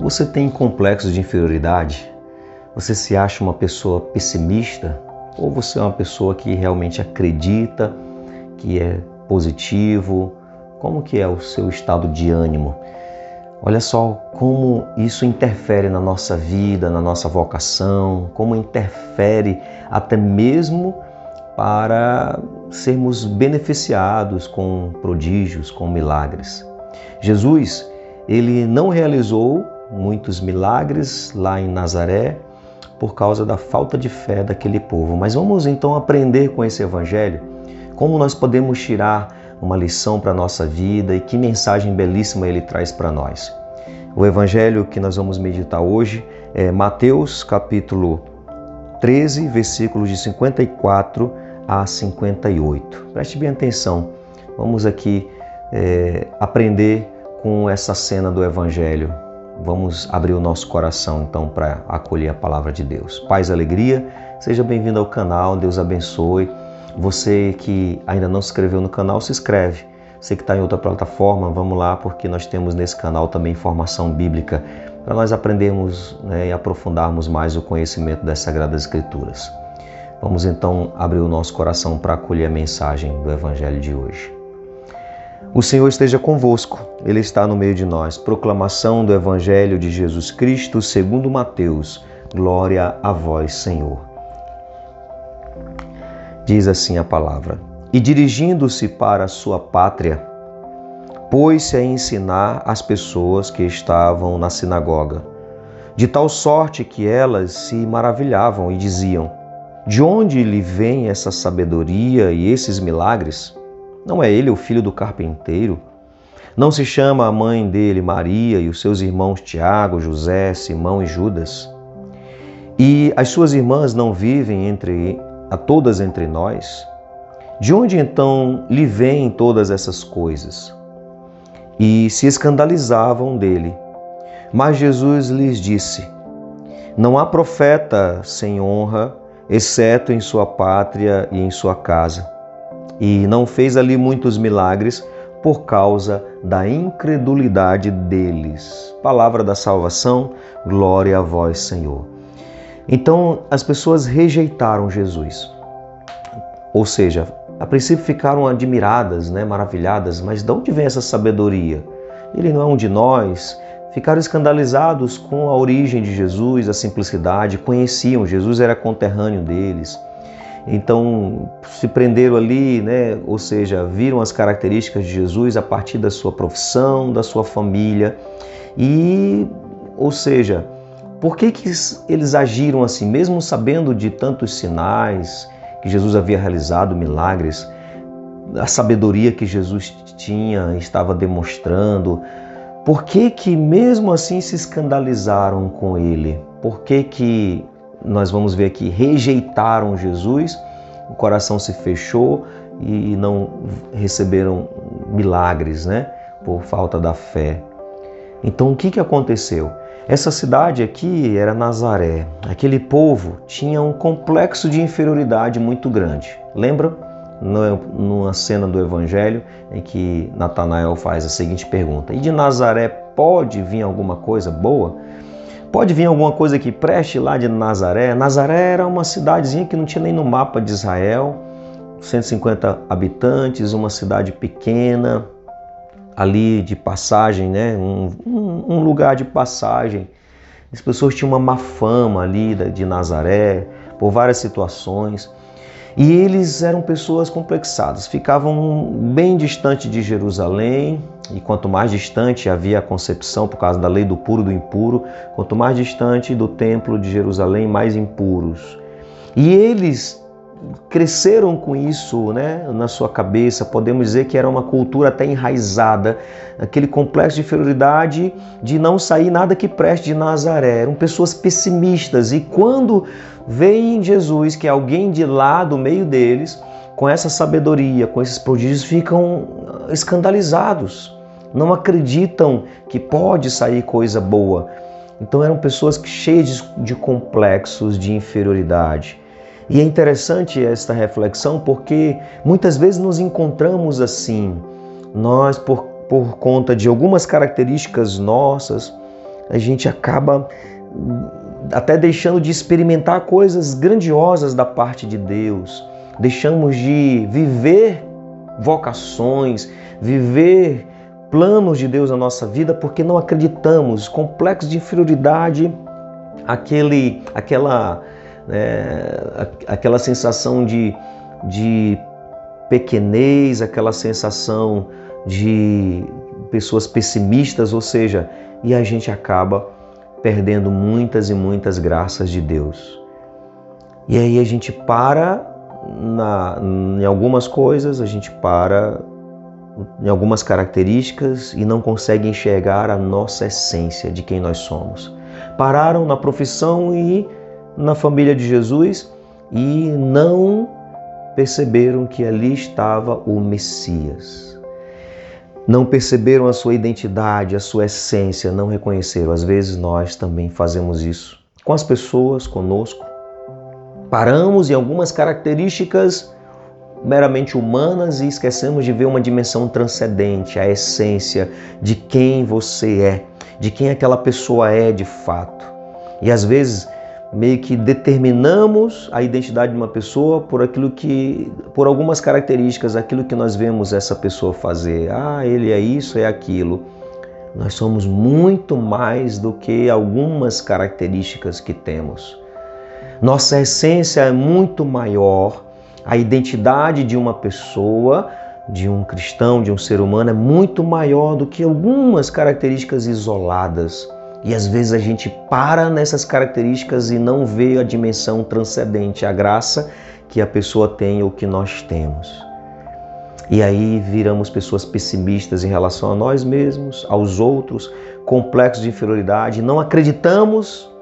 Você tem complexos de inferioridade? Você se acha uma pessoa pessimista? Ou você é uma pessoa que realmente acredita, que é positivo? Como que é o seu estado de ânimo? Olha só como isso interfere na nossa vida, na nossa vocação, como interfere até mesmo para sermos beneficiados com prodígios, com milagres. Jesus, ele não realizou muitos milagres lá em Nazaré por causa da falta de fé daquele povo. Mas vamos então aprender com esse evangelho como nós podemos tirar uma lição para a nossa vida e que mensagem belíssima ele traz para nós. O evangelho que nós vamos meditar hoje é Mateus capítulo 13, versículos de 54 a 58. Preste bem atenção, vamos aqui aprender com essa cena do evangelho. Vamos abrir o nosso coração então para acolher a palavra de Deus. Paz e alegria, seja bem-vindo ao canal, Deus abençoe. Você que ainda não se inscreveu no canal, se inscreve. Você que está em outra plataforma, vamos lá, porque nós temos nesse canal também informação bíblica para nós aprendermos, e aprofundarmos mais o conhecimento das Sagradas Escrituras. Vamos então abrir o nosso coração para acolher a mensagem do Evangelho de hoje. O Senhor esteja convosco, Ele está no meio de nós. Proclamação do Evangelho de Jesus Cristo segundo Mateus. Glória a vós, Senhor. Diz assim a palavra: E dirigindo-se para a sua pátria, pôs-se a ensinar as pessoas que estavam na sinagoga, de tal sorte que elas se maravilhavam e diziam: De onde lhe vem essa sabedoria e esses milagres? Não é ele o filho do carpinteiro? Não se chama a mãe dele Maria e os seus irmãos Tiago, José, Simão e Judas? E as suas irmãs não vivem todas entre nós? De onde então lhe vêm todas essas coisas? E se escandalizavam dele. Mas Jesus lhes disse: Não há profeta sem honra, exceto em sua pátria e em sua casa. E não fez ali muitos milagres por causa da incredulidade deles. Palavra da salvação, glória a vós, Senhor. Então, as pessoas rejeitaram Jesus. Ou seja, a princípio ficaram admiradas, maravilhadas, mas de onde vem essa sabedoria? Ele não é um de nós. Ficaram escandalizados com a origem de Jesus, a simplicidade, conheciam, Jesus era conterrâneo deles. Então, se prenderam ali, ou seja, viram as características de Jesus a partir da sua profissão, da sua família. Ou seja, por que eles agiram assim, mesmo sabendo de tantos sinais que Jesus havia realizado, milagres, a sabedoria que Jesus tinha, estava demonstrando? Por que mesmo assim se escandalizaram com ele? Por que nós vamos ver aqui, rejeitaram Jesus, o coração se fechou e não receberam milagres, por falta da fé. Então o que aconteceu? Essa cidade aqui era Nazaré. Aquele povo tinha um complexo de inferioridade muito grande. Lembra? Numa cena do Evangelho em que Natanael faz a seguinte pergunta: E de Nazaré pode vir alguma coisa boa? Pode vir alguma coisa que preste lá de Nazaré? Nazaré era uma cidadezinha que não tinha nem no mapa de Israel, 150 habitantes, uma cidade pequena, ali de passagem, um lugar de passagem. As pessoas tinham uma má fama ali de Nazaré, por várias situações. E eles eram pessoas complexadas, ficavam bem distante de Jerusalém, e quanto mais distante havia a concepção, por causa da lei do puro e do impuro, quanto mais distante do templo de Jerusalém, mais impuros. E eles cresceram com isso, na sua cabeça. Podemos dizer que era uma cultura até enraizada, aquele complexo de inferioridade de não sair nada que preste de Nazaré. Eram pessoas pessimistas, e quando veem Jesus, que é alguém de lá do meio deles, com essa sabedoria, com esses prodígios, ficam escandalizados, não acreditam que pode sair coisa boa. Então eram pessoas cheias de complexos de inferioridade. E é interessante esta reflexão porque muitas vezes nos encontramos assim. Nós, por conta de algumas características nossas, a gente acaba até deixando de experimentar coisas grandiosas da parte de Deus. Deixamos de viver vocações, viver planos de Deus na nossa vida porque não acreditamos. Complexo de inferioridade, aquela sensação de pequenez, aquela sensação de pessoas pessimistas, ou seja, e a gente acaba perdendo muitas e muitas graças de Deus. E aí a gente para em algumas coisas, a gente para em algumas características e não consegue enxergar a nossa essência de quem nós somos. Pararam na profissão e na família de Jesus e não perceberam que ali estava o Messias. Não perceberam a sua identidade, a sua essência, não reconheceram. Às vezes nós também fazemos isso com as pessoas, conosco. Paramos em algumas características meramente humanas e esquecemos de ver uma dimensão transcendente, a essência de quem você é, de quem aquela pessoa é de fato. E às vezes meio que determinamos a identidade de uma pessoa por algumas características, aquilo que nós vemos essa pessoa fazer. Ele é isso, é aquilo. Nós somos muito mais do que algumas características que temos. Nossa essência é muito maior. A identidade de uma pessoa, de um cristão, de um ser humano, é muito maior do que algumas características isoladas. E às vezes a gente para nessas características e não vê a dimensão transcendente, a graça que a pessoa tem ou que nós temos. E aí viramos pessoas pessimistas em relação a nós mesmos, aos outros, complexos de inferioridade, não acreditamos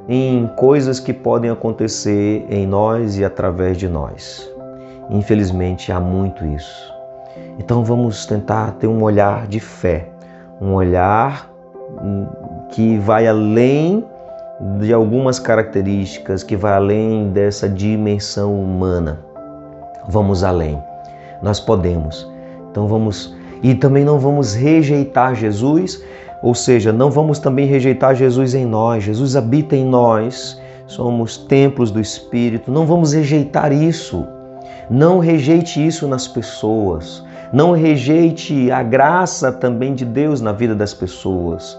em coisas que podem acontecer em nós e através de nós. Infelizmente há muito isso. Então vamos tentar ter um olhar de fé, um olhar que vai além de algumas características, que vai além dessa dimensão humana. Vamos além. Nós podemos. Então vamos. E também não vamos rejeitar Jesus, ou seja, não vamos também rejeitar Jesus em nós. Jesus habita em nós, somos templos do Espírito. Não vamos rejeitar isso. Não rejeite isso nas pessoas. Não rejeite a graça também de Deus na vida das pessoas.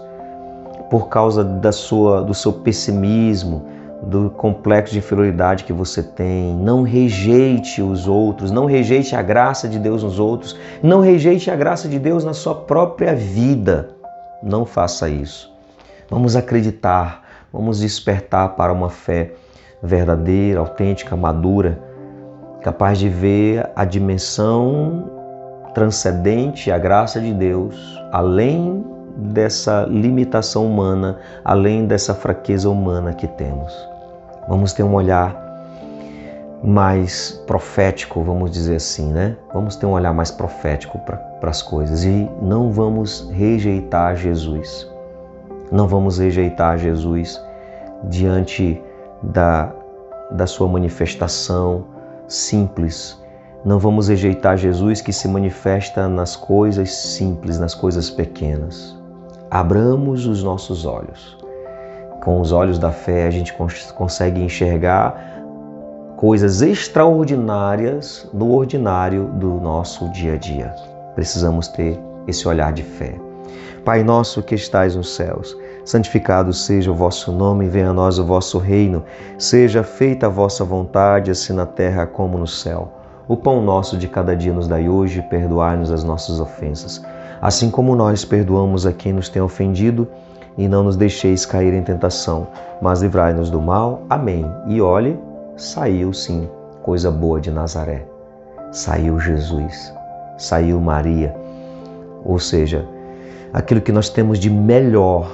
Por causa do seu pessimismo, do complexo de inferioridade que você tem. Não rejeite os outros, não rejeite a graça de Deus nos outros, não rejeite a graça de Deus na sua própria vida. Não faça isso. Vamos acreditar, vamos despertar para uma fé verdadeira, autêntica, madura, capaz de ver a dimensão transcendente, a graça de Deus, além dessa limitação humana, além dessa fraqueza humana que temos. Vamos ter um olhar mais profético, vamos dizer assim, né? Vamos ter um olhar mais profético para as coisas e não vamos rejeitar Jesus. Não vamos rejeitar Jesus diante da sua manifestação simples. Não vamos rejeitar Jesus que se manifesta nas coisas simples, nas coisas pequenas. Abramos os nossos olhos. Com os olhos da fé a gente consegue enxergar coisas extraordinárias no ordinário do nosso dia a dia. Precisamos ter esse olhar de fé. Pai nosso que estais nos céus, santificado seja o vosso nome, venha a nós o vosso reino, seja feita a vossa vontade, assim na terra como no céu. O pão nosso de cada dia nos dai hoje, perdoai-nos as nossas ofensas, assim como nós perdoamos a quem nos tem ofendido, e não nos deixeis cair em tentação, mas livrai-nos do mal. Amém. E olhe, saiu sim coisa boa de Nazaré. Saiu Jesus, saiu Maria. Ou seja, aquilo que nós temos de melhor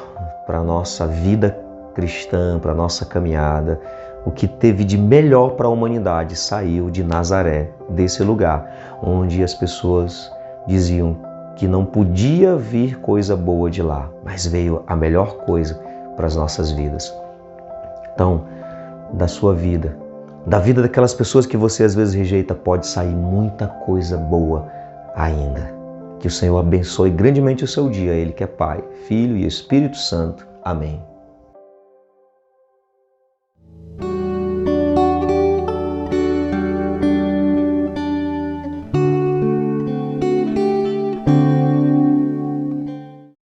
para a nossa vida cristã, para a nossa caminhada, o que teve de melhor para a humanidade saiu de Nazaré, desse lugar onde as pessoas diziam que não podia vir coisa boa de lá, mas veio a melhor coisa para as nossas vidas. Então, da sua vida, da vida daquelas pessoas que você às vezes rejeita, pode sair muita coisa boa ainda. Que o Senhor abençoe grandemente o seu dia, Ele que é Pai, Filho e Espírito Santo. Amém.